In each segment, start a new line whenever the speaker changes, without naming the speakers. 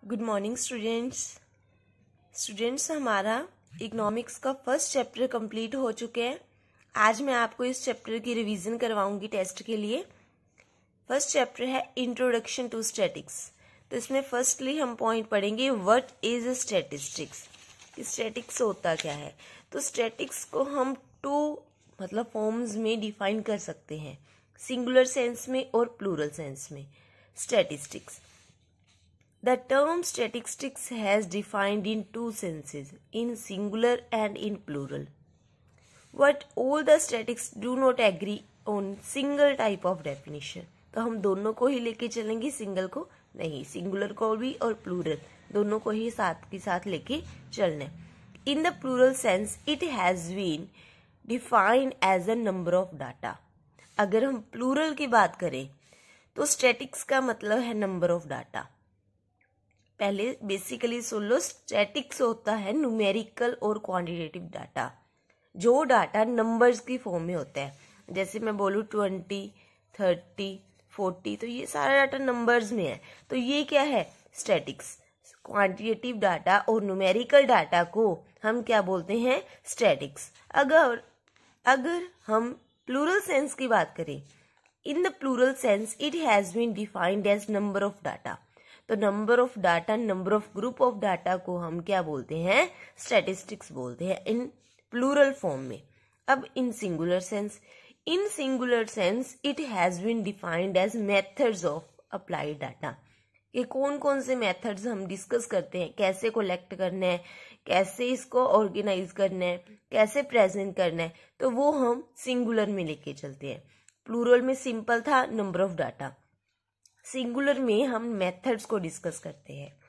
Good morning students हमारा economics का first chapter complete हो चुके हैं। आज मैं आपको इस चैप्टर की रिवीजन करवाऊंगी टेस्ट के लिए। फर्स्ट चैप्टर है इंट्रोडक्शन टू स्टैटिक्स। तो इसमें फर्स्टली हम पॉइंट पढ़ेंगे व्हाट इज स्टैटिस्टिक्स। स्टैटिक्स होता क्या है। तो स्टैटिक्स को हम टू फॉर्म्स में डिफाइन कर सकते हैं, सिंगुलर सेंस में और प्लूरल सेंस में। Statistics, the term statistics has defined in two senses, in singular and in plural. But all the statistics do not agree on single type of definition. तो हम दोनों को ही लेके चलेंगे, सिंगल को नहीं, सिंगुलर को भी और प्लूरल दोनों को ही साथ के साथ लेके चलना। In the plural sense, it has been defined as a number of data. अगर हम प्लूरल की बात करें तो स्टैटिक्स का मतलब है नंबर ऑफ डाटा। पहले बेसिकली सुन लो, स्टैटिक्स होता है न्यूमेरिकल और क्वांटिटेटिव डाटा, जो डाटा नंबर्स की फॉर्म में होता है। जैसे मैं बोलूँ 20, 30, 40, तो ये सारा डाटा नंबर्स में है। तो ये क्या है, स्टैटिक्स। क्वांटिटेटिव डाटा और न्यूमेरिकल डाटा को हम क्या बोलते हैं, स्टैटिक्स। अगर हम प्लूरल सेंस की बात करें, in the plural sense it has been defined as number of data. तो number of data, number of group of data को हम क्या बोलते हैं, स्टैटिस्टिक्स बोलते हैं इन प्लूरल फॉर्म में। अब in singular sense it has been defined as methods of applied data. ये कौन कौन से मेथड्स हम डिस्कस करते हैं, कैसे कलेक्ट करना है, कैसे इसको ऑर्गेनाइज करना है, कैसे प्रेजेंट करना है, तो वो हम सिंगुलर में लेके चलते हैं। प्लूरल में सिंपल था, नंबर ऑफ डाटा। सिंगुलर में हम मेथड्स को डिस्कस करते हैं।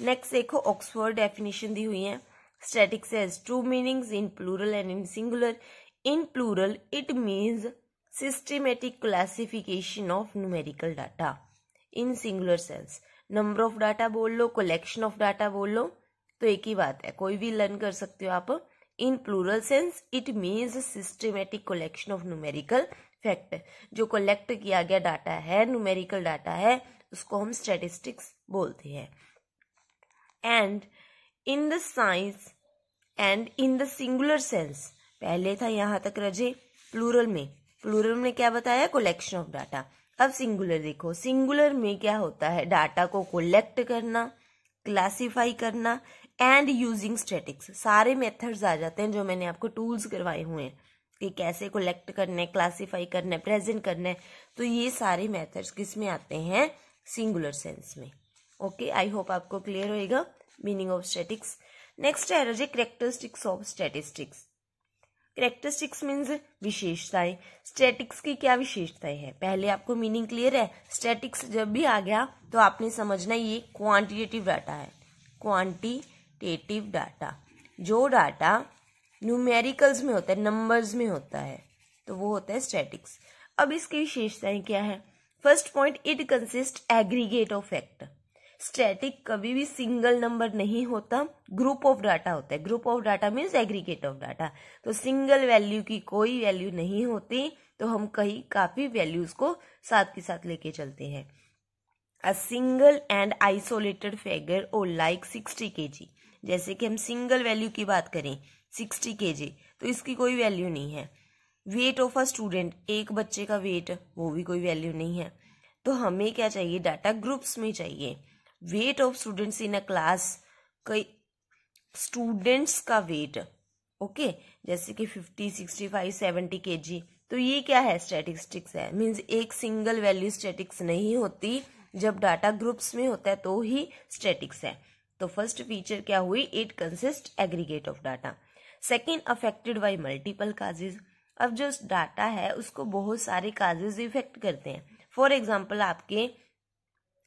नेक्स्ट देखो, ऑक्सफोर्ड डेफिनेशन दी हुई है। Statistics has two meanings in plural and in singular. In plural it means systematic classification of numerical data. In singular sense number of data बोल लो, कलेक्शन ऑफ डाटा बोल लो, तो एक ही बात है, कोई भी लर्न कर सकते हो आप। In plural sense it means systematic collection of numerical fact. जो कलेक्ट किया गया डाटा है, न्यूमेरिकल डाटा है, उसको हम स्टैटिस्टिक्स बोलते हैं। And in the science and in the singular sense, पहले था यहां तक रजे प्लूरल में क्या बताया, कलेक्शन ऑफ डाटा। अब सिंगुलर देखो, सिंगुलर में क्या होता है, डाटा को कलेक्ट करना, क्लासिफाई करना एंड यूजिंग स्टैटिक्स। सारे मेथड्स आ जाते हैं जो मैंने आपको टूल्स करवाए हुए हैं कि कैसे कलेक्ट करना है, क्लासिफाई करना है, प्रेजेंट करना है। तो ये सारे मेथड्स किस में आते हैं, सिंगुलर सेंस में। ओके, आई होप आपको क्लियर होएगा मीनिंग ऑफ स्टैटिक्स। नेक्स्ट है रजे characteristics of statistics. Characteristics means विशेषताएं। स्टैटिक्स की क्या विशेषताएं है, पहले आपको मीनिंग क्लियर है। स्टैटिक्स जब भी आ गया तो आपने समझना ये क्वांटिटेटिव डाटा है। क्वांटिटेटिव डाटा, जो डाटा न्यूमेरिकल्स में होता है, नंबर्स में होता है, तो वो होता है स्टैटिक्स। अब इसकी विशेषताएं क्या है। First point, it consist aggregate of fact. Static कभी भी सिंगल नंबर नहीं होता, ग्रुप ऑफ डाटा होता है। Group of data means aggregate of data. तो सिंगल वैल्यू की कोई वैल्यू नहीं होती, तो हम काफी वैल्यूज को साथ के साथ लेके चलते हैं। A single and isolated figure और लाइक 60 kg। जैसे कि हम सिंगल वैल्यू की बात करें 60 kg, तो इसकी कोई वैल्यू नहीं है। वेट ऑफ अ स्टूडेंट, एक बच्चे का वेट, वो भी कोई वैल्यू नहीं है। तो हमें क्या चाहिए, डाटा ग्रुप्स में चाहिए। Weight of students in a class, कई स्टूडेंट्स का वेट, ओके, जैसे कि 50, 65, 70 kg। तो ये क्या है, स्टैटिस्टिक्स है। मीन्स एक सिंगल वैल्यू स्टैटिक्स नहीं होती, जब डाटा ग्रुप्स में होता है तो ही स्टैटिक्स है। तो फर्स्ट फीचर क्या हुई, it consist aggregate of data. Second, affected by multiple causes. अब जो डाटा है उसको बहुत सारे काजेज इफेक्ट करते हैं। फॉर एग्जाम्पल, आपके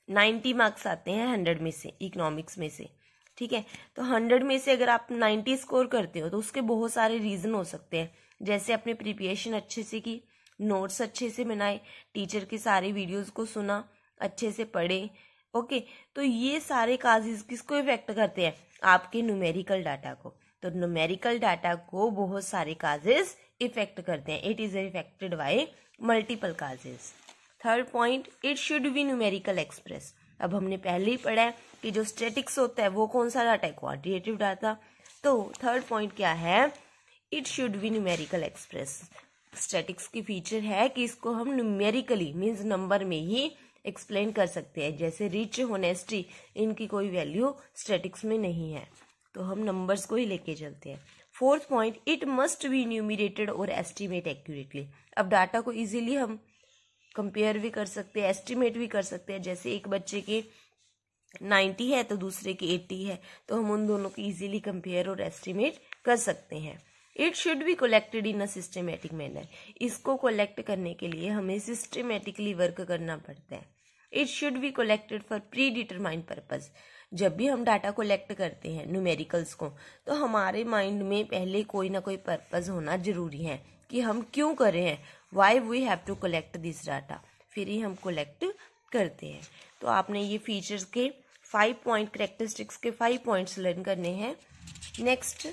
90 मार्क्स आते हैं 100 में से, इकोनॉमिक्स में से, ठीक है। तो 100 में से अगर आप 90 स्कोर करते हो तो उसके बहुत सारे रीजन हो सकते हैं। जैसे आपने प्रिपरेशन अच्छे से की, नोट्स अच्छे से बनाए, टीचर के सारे वीडियोज को सुना, अच्छे से पढ़े, ओके। तो ये सारे काजेज किसको इफेक्ट करते हैं, आपके न्यूमेरिकल डाटा को। तो न्यूमेरिकल डाटा को बहुत सारे काजेज इफेक्ट करते हैं। It is affected by multiple causes. Third point, it should be numerical express. अब हमने पहले ही पढ़ा है कि जो स्टैटिक्स होता है वो कौन सा डाटा है, क्वांटिटेटिव डाटा। तो थर्ड पॉइंट क्या है, it should be numerical express. Statics की फीचर है कि इसको हम न्यूमेरिकली मीन्स नंबर में ही एक्सप्लेन कर सकते हैं। जैसे रिच, होनेस्टी, इनकी कोई वैल्यू स्टैटिक्स में नहीं है, तो हम नंबर्स को ही लेके चलते हैं। Fourth point, it must be numerated और एस्टिमेट एक्यूरेटली। अब डाटा को इजीली हम कंपेयर भी कर सकते हैं, एस्टिमेट भी कर सकते हैं। जैसे एक बच्चे के 90 है तो दूसरे की 80 है, तो हम उन दोनों को इजीली कंपेयर और एस्टिमेट कर सकते हैं। It should be collected in a systematic manner. इसको कलेक्ट करने के लिए हमें सिस्टमेटिकली वर्क करना पड़ता है। It should be collected for pre determined purpose. जब भी हम डाटा कलेक्ट करते हैं न्यूमेरिकल्स को, तो हमारे माइंड में पहले कोई ना कोई पर्पज होना जरूरी है कि हम क्यों कर रहे हैं, why we have to collect this data, फिर ही हम कलेक्ट करते हैं। तो आपने ये फीचर्स के 5 पॉइंट, कैरेक्टरिस्टिक्स के 5 पॉइंट्स लर्न करने हैं। नेक्स्ट,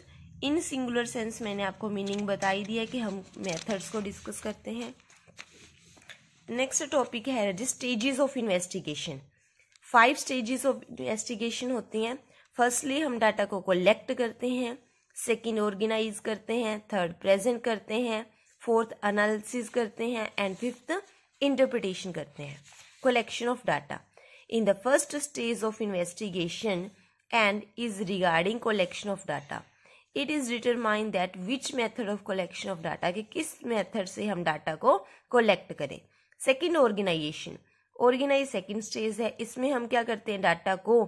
इन सिंगुलर सेंस मैंने आपको मीनिंग बताई दिया कि हम मेथड्स को डिस्कस करते हैं। नेक्स्ट टॉपिक है stages of investigation. 5 stages of investigation होती हैं। फर्स्टली हम डाटा को कलेक्ट करते हैं, सेकंड ऑर्गेनाइज करते हैं, थर्ड प्रेजेंट करते हैं, फोर्थ एनालिसिस करते हैं एंड फिफ्थ इंटरप्रिटेशन करते हैं। Collection of data in the first stage of investigation and is regarding collection of data. It is determine that which method of collection of data, कि किस method से हम data को collect करें। Second, organization. Organize second stage है। इसमें हम क्या करते हैं, डाटा को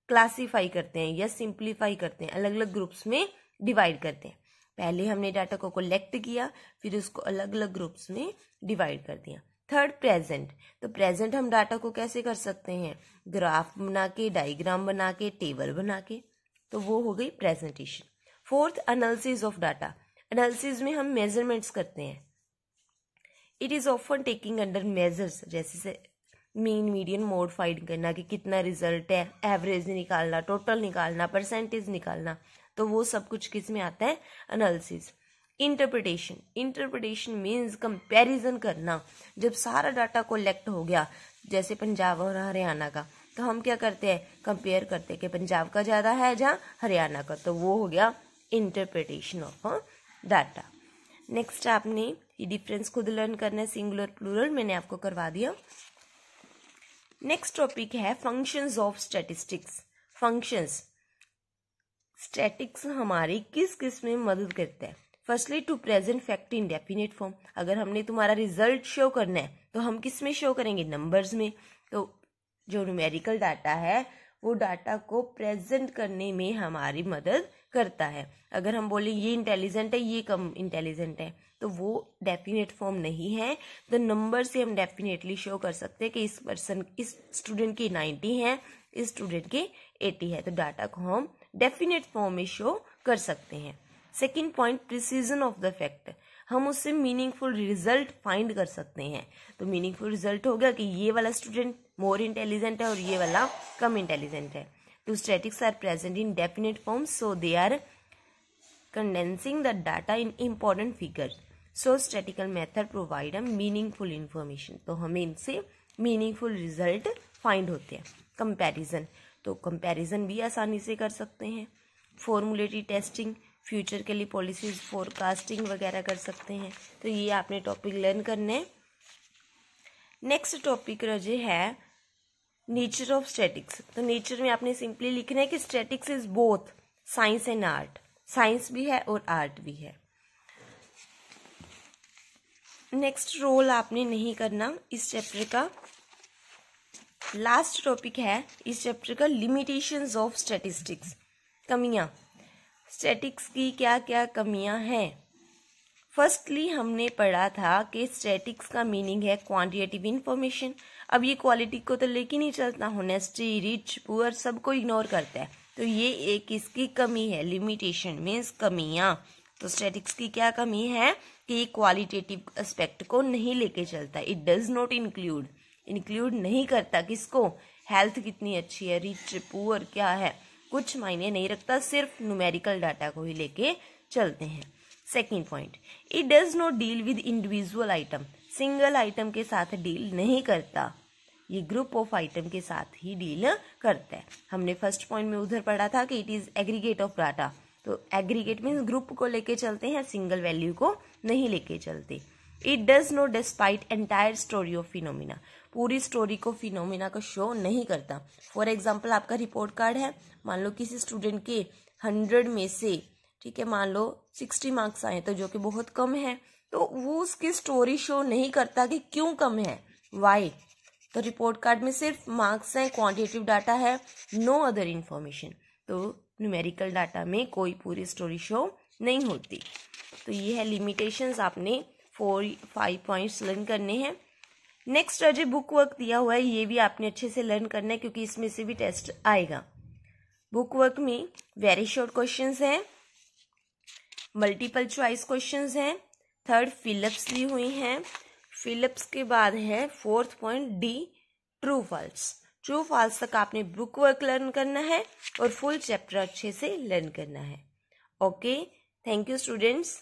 क्लासीफाई करते हैं या सिंप्लीफाई करते हैं, अलग अलग ग्रुप्स में डिवाइड करते हैं। पहले हमने डाटा को कलेक्ट किया, फिर उसको अलग अलग ग्रुप्स में डिवाइड कर दिया। Third, present. तो प्रेजेंट हम डाटा को कैसे कर सकते हैं, ग्राफ बना के, डायग्राम बना के, टेबल बना के, तो वो हो गई presentation. Fourth, analysis of data. Analysis में हम मेजरमेंट्स करते हैं। It is often taking under measures, जैसे मीन, मीडियन, मोड फाइंड करना कि कितना रिजल्ट है, एवरेज निकालना, टोटल निकालना, परसेंटेज निकालना, तो वो सब कुछ किस में आता है, analysis. Interpretation. Interpretation means comparison करना। जब सारा डाटा कलेक्ट हो गया, जैसे पंजाब और हरियाणा का, तो हम क्या करते हैं, कंपेयर करते हैं कि पंजाब का ज़्यादा है जहाँ हरियाणा का, तो वो हो गया इंटरप्रिटेशन ऑफ डाटा। नेक्स्ट, आपने ये डिफरेंस खुद लर्न करना है, सिंगुलर प्लूरल मैंने आपको करवा दिया। नेक्स्ट टॉपिक है functions of statistics. Functions, statistics हमारी किस किस में मदद करता है। Firstly, to present fact in definite form. अगर हमने तुम्हारा रिजल्ट शो करना है तो हम किस में शो करेंगे, नंबर्स में। तो जो न्यूमेरिकल डाटा है वो डाटा को प्रेजेंट करने में हमारी मदद करता है। अगर हम बोले ये इंटेलिजेंट है, ये कम इंटेलिजेंट है, तो वो डेफिनेट फॉर्म नहीं है। तो नंबर से हम डेफिनेटली शो कर सकते हैं कि इस स्टूडेंट की 90 है, इस स्टूडेंट के 80 है, तो डाटा को हम डेफिनेट फॉर्म में शो कर सकते हैं। Second point, precision of the fact. हम उससे मीनिंगफुल रिजल्ट फाइंड कर सकते हैं। तो मीनिंगफुल रिजल्ट हो गया कि ये वाला स्टूडेंट मोर इंटेलिजेंट है और ये वाला कम इंटेलिजेंट है। To statistics are present in definite form, so they are condensing the data in important figures. So statistical method provide a meaningful information. तो हमें इनसे meaningful result find होते हैं। Comparison, तो comparison भी आसानी से कर सकते हैं। Formulary testing, फ्यूचर के लिए पॉलिसीज फोरकास्टिंग वगैरह कर सकते हैं। तो ये आपने टॉपिक लर्न करने। नेक्स्ट टॉपिक रजे है नेचर ऑफ स्टैटिक्स। तो नेचर में आपने सिंपली लिखना है कि statics is both science and art. Science भी है और आर्ट भी है। नेक्स्ट रोल आपने नहीं करना इस चैप्टर का। लास्ट टॉपिक है इस चैप्टर का लिमिटेशंस ऑफ स्टैटिस्टिक्स, कमियां। स्टैटिक्स की क्या क्या कमियां हैं। फर्स्टली हमने पढ़ा था कि स्टैटिक्स का मीनिंग है क्वांटिटेटिव इंफॉर्मेशन। अब ये क्वालिटी को तो लेके नहीं चलता, होनेस्टी, रिच, पुअर सबको इग्नोर करता है। तो ये एक इसकी कमी है, लिमिटेशन मीन्स कमियां। तो स्टैटिक्स की क्या कमी है कि ये क्वालिटेटिव एस्पेक्ट को नहीं लेके चलता। इट डज नॉट इंक्लूड नहीं करता किसको, हेल्थ कितनी अच्छी है, रिच पुअर क्या है, कुछ मायने नहीं रखता, सिर्फ न्यूमेरिकल डाटा को ही लेके चलते हैं। Second point, it does not deal with individual item. Single item के साथ डील नहीं करता। ये ग्रुप ऑफ आइटम के साथ ही डील करता है। हमने फर्स्ट पॉइंट में उधर पढ़ा था कि it is aggregate of data, तो एग्रीगेट मीन्स ग्रुप को लेके चलते हैं, सिंगल वैल्यू को नहीं लेके चलते। It does not despite entire story of phenomena, पूरी स्टोरी को फिनोमिना को शो नहीं करता। फॉर एग्जाम्पल आपका रिपोर्ट कार्ड है, मान लो किसी स्टूडेंट के 100 में से, ठीक है, मान लो 60 मार्क्स आए, तो जो कि बहुत कम है, तो वो उसकी स्टोरी शो नहीं करता कि क्यों कम है, वाई। तो रिपोर्ट कार्ड में सिर्फ मार्क्स हैं, क्वांटिटेटिव डाटा है, नो अदर इंफॉर्मेशन। तो न्यूमेरिकल डाटा में कोई पूरी स्टोरी शो नहीं होती। तो ये है लिमिटेशंस, आपने 4-5 पॉइंट्स लर्न करने हैं। नेक्स्ट जो बुक वर्क दिया हुआ है ये भी आपने अच्छे से लर्न करना है, क्योंकि इसमें से भी टेस्ट आएगा। बुक वर्क में वेरी शॉर्ट क्वेश्चंस हैं, मल्टीपल चॉइस क्वेश्चंस हैं, थर्ड फिलिप्स ली हुई हैं, फिलिप्स के बाद है fourth point D true false. True false तक आपने बुक वर्क लर्न करना है और फुल चैप्टर अच्छे से लर्न करना है। Okay, thank you students.